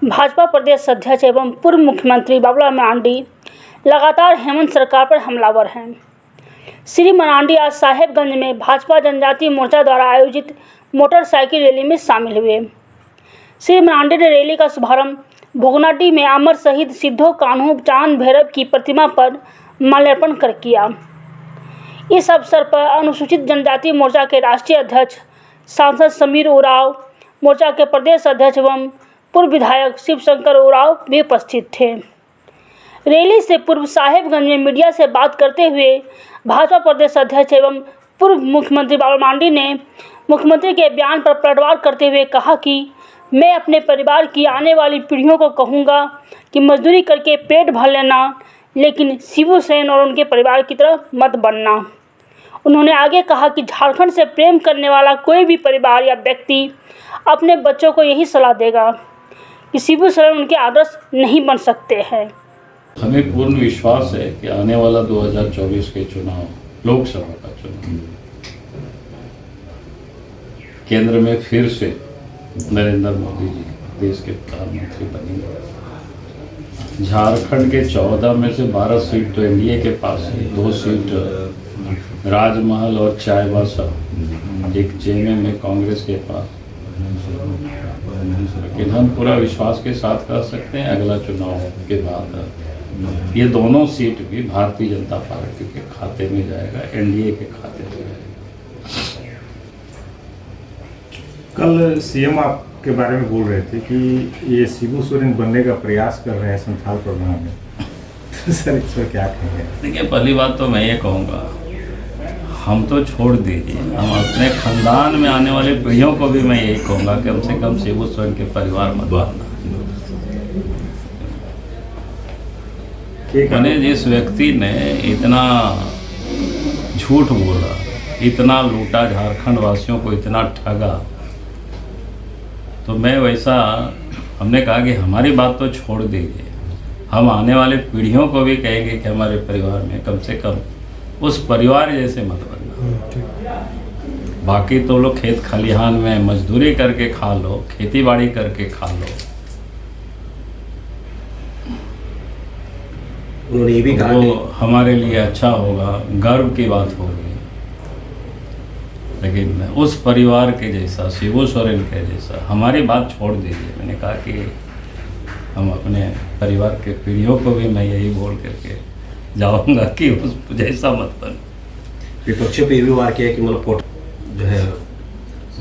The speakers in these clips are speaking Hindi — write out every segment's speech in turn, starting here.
भाजपा प्रदेश अध्यक्ष एवं पूर्व मुख्यमंत्री बाबूलाल मरांडी लगातार हेमंत सरकार पर हमलावर हैं। श्री मरांडी आज साहेबगंज में भाजपा जनजातीय मोर्चा द्वारा आयोजित मोटरसाइकिल रैली में शामिल हुए। श्री मरांडी ने रैली का शुभारंभ भोगनाडीह में अमर शहीद सिद्धो कान्हू चांद भैरव की प्रतिमा पर माल्यार्पण कर किया। इस अवसर पर अनुसूचित जनजाति मोर्चा के राष्ट्रीय अध्यक्ष सांसद समीर उरांव, मोर्चा के प्रदेश अध्यक्ष एवं पूर्व विधायक शिवशंकर उरांव भी उपस्थित थे। रैली से पूर्व साहेबगंज में मीडिया से बात करते हुए भाजपा प्रदेश अध्यक्ष एवं पूर्व मुख्यमंत्री बाबूलाल मरांडी ने मुख्यमंत्री के बयान पर पलटवार करते हुए कहा कि मैं अपने परिवार की आने वाली पीढ़ियों को कहूँगा कि मजदूरी करके पेट भर लेना, लेकिन शिबू सोरेन और उनके परिवार की तरह मत बनना। उन्होंने आगे कहा कि झारखंड से प्रेम करने वाला कोई भी परिवार या व्यक्ति अपने बच्चों को यही सलाह देगा कि शिबू सोरेन उनके आदर्श नहीं बन सकते हैं। हमें पूर्ण विश्वास है कि आने वाला 2024 के चुनाव, लोकसभा का चुनाव, केंद्र में फिर से नरेंद्र मोदी जी देश के प्रधानमंत्री बनेंगे। झारखंड के 14 में से 12 सीट तो एनडीए के पास है, 2 सीट राजमहल और चाईबासा, एक जेमे में कांग्रेस के पास। लेकिन हम पूरा विश्वास के साथ कह सकते हैं अगला चुनाव के बाद ये दोनों सीट भी भारतीय जनता पार्टी के खाते में जाएगा, एनडीए के खाते में जाएगा। कल सीएम आपके बारे में बोल रहे थे कि ये शिबू सोरेन बनने का प्रयास कर रहे हैं संथाल प्रोग्राम में। सर इस पर क्या कहेंगे? देखिए, पहली बात तो मैं ये कहूँगा, हम तो छोड़ दीजिए, हम अपने खानदान में आने वाले पीढ़ियों को भी मैं यही कहूँगा कि कम से कम शिबू सोरेन के परिवार मत बनना। मैंने जिस व्यक्ति ने इतना झूठ बोला, इतना लूटा, झारखंड वासियों को इतना ठगा, तो मैं वैसा, हमने कहा कि हमारी बात तो छोड़ दीजिए, हम आने वाले पीढ़ियों को भी कहेंगे कि हमारे परिवार में कम से कम उस परिवार जैसे मत बनना। बाकी तो लोग खेत खलिहान में मजदूरी करके खा लो, खेती बाड़ी करके खा लो। उन्होंने ये भी कहा वो हमारे लिए अच्छा होगा, गर्व की बात होगी। लेकिन उस परिवार के जैसा, शिबू सोरेन के जैसा, हमारी बात छोड़ दीजिए। मैंने कहा कि हम अपने परिवार के पीढ़ियों को भी मैं यही बोल करके जाऊंगा कि उस जैसा मत बन। विपक्ष पे भी वार किया कि मतलब जो है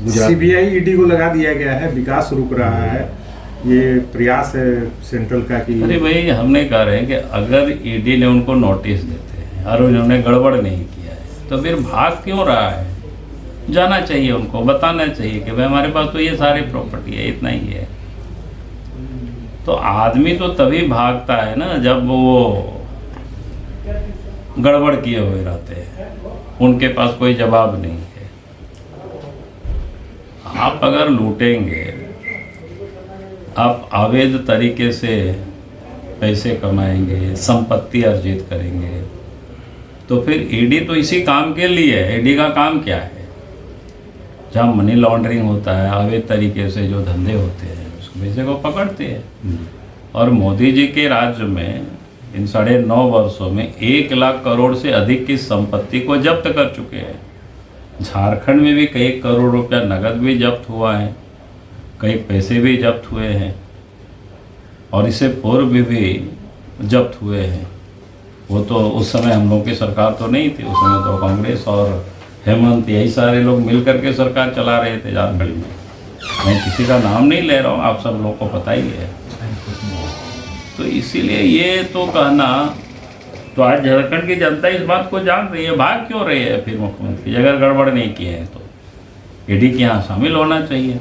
सीबीआई ईडी को लगा दिया गया है, विकास रुक रहा है, ये प्रयास है सेंट्रल का कि अरे भाई, हमने कह रहे हैं कि अगर ईडी ने उनको नोटिस देते हैं और उन्होंने गड़बड़ नहीं किया है तो फिर भाग क्यों रहा है? जाना चाहिए, उनको बताना चाहिए कि भाई हमारे पास तो ये सारी प्रॉपर्टी है, इतना ही है। तो आदमी तो तभी भागता है ना जब वो गड़बड़ किए हुए रहते हैं, उनके पास कोई जवाब नहीं है। आप अगर लूटेंगे, आप अवैध तरीके से पैसे कमाएंगे, संपत्ति अर्जित करेंगे, तो फिर ईडी तो इसी काम के लिए है। ईडी का काम क्या है? जहाँ मनी लॉन्ड्रिंग होता है, अवैध तरीके से जो धंधे होते हैं, उस पैसे को पकड़ते हैं। और मोदी जी के राज्य में इन 9.5 वर्षों में 1 लाख करोड़ से अधिक की संपत्ति को जब्त कर चुके हैं। झारखंड में भी कई करोड़ रुपया नगद भी जब्त हुआ है, कई पैसे भी जब्त हुए हैं, और इससे पूर्व भी जब्त हुए हैं। वो तो उस समय हम लोग की सरकार तो नहीं थी, उस समय तो कांग्रेस और हेमंत, यही सारे लोग मिल करके सरकार चला रहे थे झारखंड में। मैं किसी का नाम नहीं ले रहा हूँ, आप सब लोग को पता ही है। तो इसीलिए ये तो कहना, तो आज झारखंड की जनता इस बात को जान रही है, भाग क्यों रही है फिर मुख्यमंत्री? अगर गड़बड़ नहीं किए हैं तो ईडी के यहाँ शामिल होना चाहिए।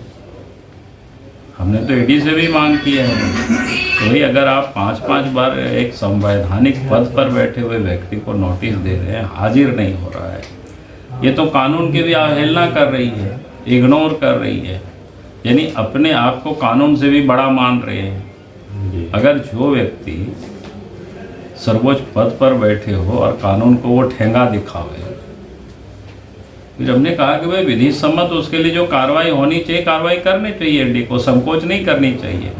हमने तो ईडी से भी मांग की है। तो भाई, अगर आप 5-5 बार एक संवैधानिक पद पर बैठे हुए व्यक्ति को नोटिस दे रहे हैं, हाजिर नहीं हो रहा है, ये तो कानून की भी अवहेलना कर रही है, इग्नोर कर रही है, यानी अपने आप को कानून से भी बड़ा मान रहे हैं। अगर जो व्यक्ति सर्वोच्च पद पर बैठे हो और कानून को वो ठेंगा दिखावे, फिर हमने कहा कि भाई विधि सम्मत उसके लिए जो कार्रवाई होनी चाहिए, कार्रवाई करनी चाहिए, ईडी को संकोच नहीं करनी चाहिए।